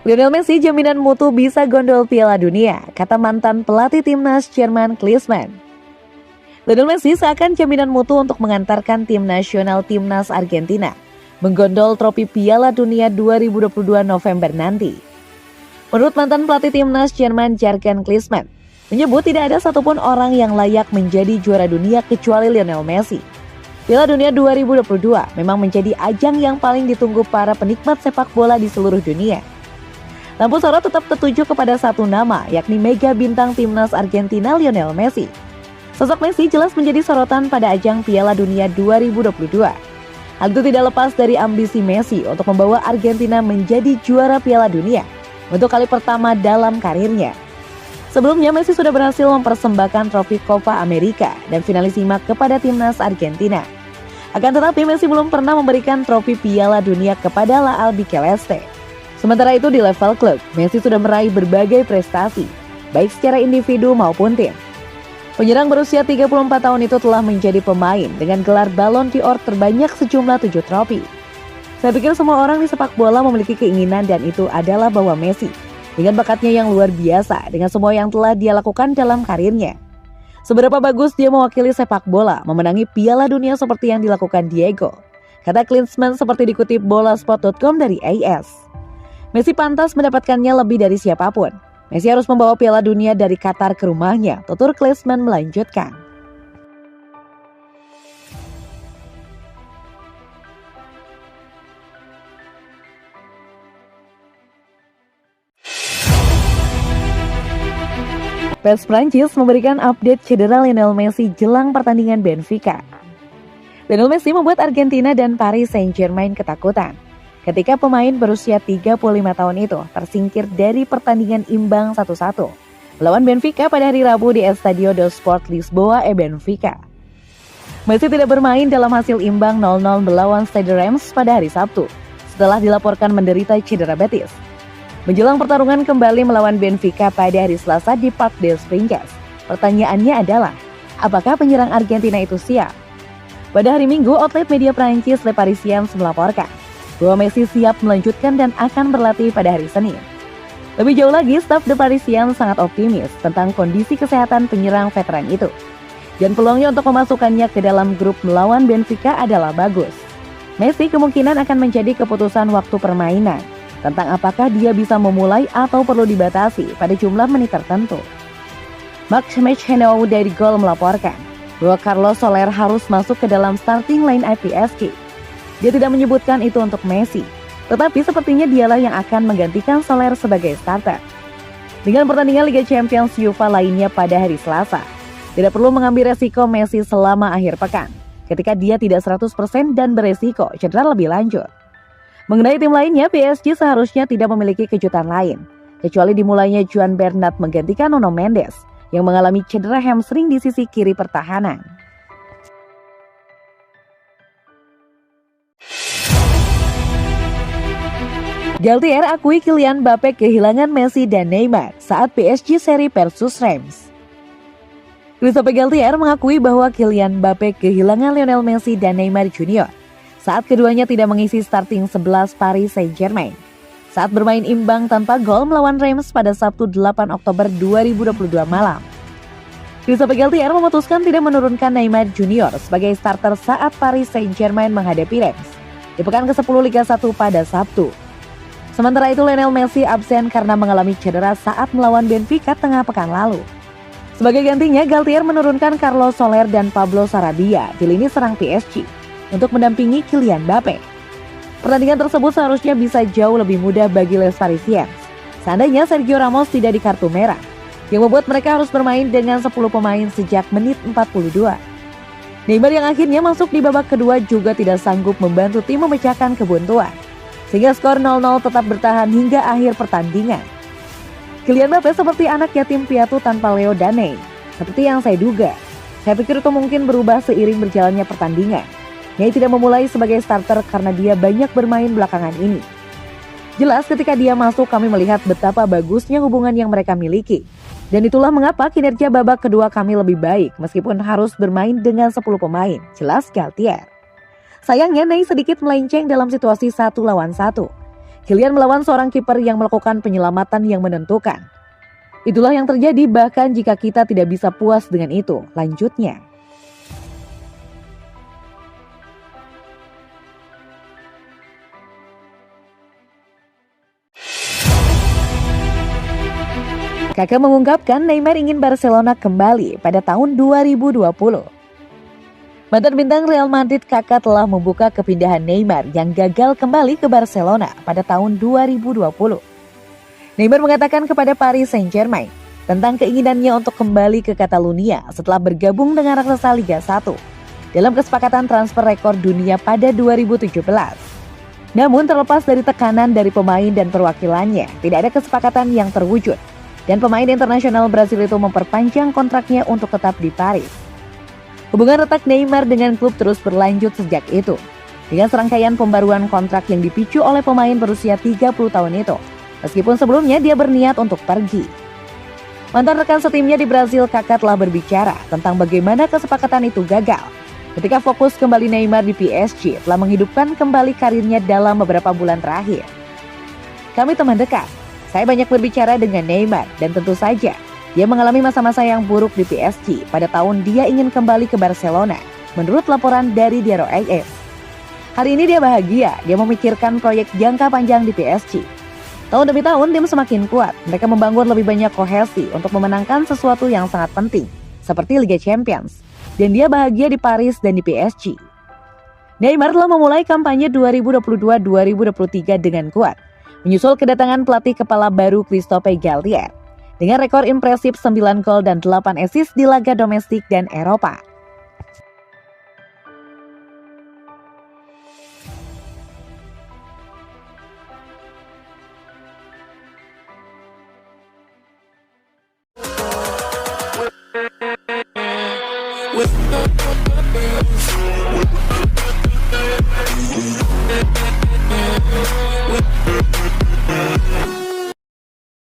Lionel Messi jaminan mutu bisa gondol Piala Dunia, kata mantan pelatih timnas Jerman Klinsmann. Lionel Messi seakan jaminan mutu untuk mengantarkan tim nasional timnas Argentina menggondol trofi Piala Dunia 2022 November nanti. Menurut mantan pelatih timnas Jerman Jurgen Klinsmann, menyebut tidak ada satupun orang yang layak menjadi juara dunia kecuali Lionel Messi. Piala Dunia 2022 memang menjadi ajang yang paling ditunggu para penikmat sepak bola di seluruh dunia. Lampu sorot tetap tertuju kepada satu nama, yakni mega bintang timnas Argentina Lionel Messi. Sosok Messi jelas menjadi sorotan pada ajang Piala Dunia 2022. Hal itu tidak lepas dari ambisi Messi untuk membawa Argentina menjadi juara Piala Dunia untuk kali pertama dalam karirnya. Sebelumnya Messi sudah berhasil mempersembahkan trofi Copa America dan finalisima kepada timnas Argentina. Akan tetapi Messi belum pernah memberikan trofi Piala Dunia kepada La Albiceleste. Sementara itu di level klub, Messi sudah meraih berbagai prestasi, baik secara individu maupun tim. Penyerang berusia 34 tahun itu telah menjadi pemain dengan gelar Ballon d'Or terbanyak sejumlah 7 trofi. Saya pikir semua orang di sepak bola memiliki keinginan dan itu adalah bahwa Messi, dengan bakatnya yang luar biasa, dengan semua yang telah dia lakukan dalam karirnya, seberapa bagus dia mewakili sepak bola, memenangi Piala Dunia seperti yang dilakukan Diego, kata Klinsmann seperti dikutip bolasport.com dari AS. Messi pantas mendapatkannya lebih dari siapapun. Messi harus membawa Piala Dunia dari Qatar ke rumahnya, tutur Klinsmann melanjutkan. PES Prancis memberikan update cedera Lionel Messi jelang pertandingan Benfica. Lionel Messi membuat Argentina dan Paris Saint-Germain ketakutan ketika pemain berusia 35 tahun itu tersingkir dari pertandingan imbang 1-1 melawan Benfica pada hari Rabu di Estadio do Sport Lisboa Benfica. Messi tidak bermain dalam hasil imbang 0-0 melawan Stade Reims pada hari Sabtu setelah dilaporkan menderita cedera betis. Menjelang pertarungan kembali melawan Benfica pada hari Selasa di Parc des Princes, pertanyaannya adalah, apakah penyerang Argentina itu siap? Pada hari Minggu, outlet media Prancis Le Parisien melaporkan bahwa Messi siap melanjutkan dan akan berlatih pada hari Senin. Lebih jauh lagi, staf Le Parisien sangat optimis tentang kondisi kesehatan penyerang veteran itu. Dan peluangnya untuk memasukkannya ke dalam grup melawan Benfica adalah bagus. Messi kemungkinan akan menjadi keputusan waktu permainan tentang apakah dia bisa memulai atau perlu dibatasi pada jumlah menit tertentu. Match Heno dari Gol melaporkan bahwa Carlos Soler harus masuk ke dalam starting line PSG. Dia tidak menyebutkan itu untuk Messi, tetapi sepertinya dialah yang akan menggantikan Soler sebagai starter. Dengan pertandingan Liga Champions UEFA lainnya pada hari Selasa, tidak perlu mengambil resiko Messi selama akhir pekan, ketika dia tidak 100% dan beresiko cedera lebih lanjut. Mengenai tim lainnya, PSG seharusnya tidak memiliki kejutan lain, kecuali dimulainya Juan Bernat menggantikan Nuno Mendes, yang mengalami cedera hamstring di sisi kiri pertahanan. Galtier akui Kylian Mbappe kehilangan Messi dan Neymar saat PSG seri versus Reims. Christophe Galtier mengakui bahwa Kylian Mbappe kehilangan Lionel Messi dan Neymar Junior saat keduanya tidak mengisi starting 11 Paris Saint-Germain saat bermain imbang tanpa gol melawan Reims pada Sabtu 8 Oktober 2022 malam. Christophe Galtier memutuskan tidak menurunkan Neymar Junior sebagai starter saat Paris Saint-Germain menghadapi Reims di pekan ke-10 Liga 1 pada Sabtu. Sementara itu Lionel Messi absen karena mengalami cedera saat melawan Benfica tengah pekan lalu. Sebagai gantinya, Galtier menurunkan Carlos Soler dan Pablo Sarabia di lini serang PSG untuk mendampingi Kylian Mbappe. Pertandingan tersebut seharusnya bisa jauh lebih mudah bagi Les Parisiens seandainya Sergio Ramos tidak di kartu merah, yang membuat mereka harus bermain dengan 10 pemain sejak menit 42. Neymar yang akhirnya masuk di babak kedua juga tidak sanggup membantu tim memecahkan kebuntuan, sehingga skor 0-0 tetap bertahan hingga akhir pertandingan. Kylian Mbappe seperti anak yatim piatu tanpa Leo dan Ney, seperti yang saya duga. Saya pikir itu mungkin berubah seiring berjalannya pertandingan. Ney tidak memulai sebagai starter karena dia banyak bermain belakangan ini. Jelas ketika dia masuk kami melihat betapa bagusnya hubungan yang mereka miliki. Dan itulah mengapa kinerja babak kedua kami lebih baik meskipun harus bermain dengan 10 pemain, jelas Galtier. Sayangnya Ney sedikit melenceng dalam situasi 1 lawan 1. Kylian melawan seorang kiper yang melakukan penyelamatan yang menentukan. Itulah yang terjadi bahkan jika kita tidak bisa puas dengan itu, lanjutnya. Kakak mengungkapkan Neymar ingin Barcelona kembali pada tahun 2020. Mantan bintang Real Madrid Kakak telah membuka kepindahan Neymar yang gagal kembali ke Barcelona pada tahun 2020. Neymar mengatakan kepada Paris Saint-Germain tentang keinginannya untuk kembali ke Catalunya setelah bergabung dengan raksasa Liga 1 dalam kesepakatan transfer rekor dunia pada 2017. Namun terlepas dari tekanan dari pemain dan perwakilannya, tidak ada kesepakatan yang terwujud. Dan pemain internasional Brasil itu memperpanjang kontraknya untuk tetap di Paris. Hubungan retak Neymar dengan klub terus berlanjut sejak itu, dengan serangkaian pembaruan kontrak yang dipicu oleh pemain berusia 30 tahun itu, meskipun sebelumnya dia berniat untuk pergi. Mantan rekan setimnya di Brasil, Kakak telah berbicara tentang bagaimana kesepakatan itu gagal, ketika fokus kembali Neymar di PSG telah menghidupkan kembali karirnya dalam beberapa bulan terakhir. Kami teman dekat. Saya banyak berbicara dengan Neymar dan tentu saja dia mengalami masa-masa yang buruk di PSG pada tahun dia ingin kembali ke Barcelona, menurut laporan dari Diario AS. Hari ini dia bahagia, dia memikirkan proyek jangka panjang di PSG. Tahun demi tahun tim semakin kuat, mereka membangun lebih banyak kohesi untuk memenangkan sesuatu yang sangat penting, seperti Liga Champions. Dan dia bahagia di Paris dan di PSG. Neymar telah memulai kampanye 2022-2023 dengan kuat, menyusul kedatangan pelatih kepala baru Christophe Galtier dengan rekor impresif 9 gol dan 8 assist di laga domestik dan Eropa. With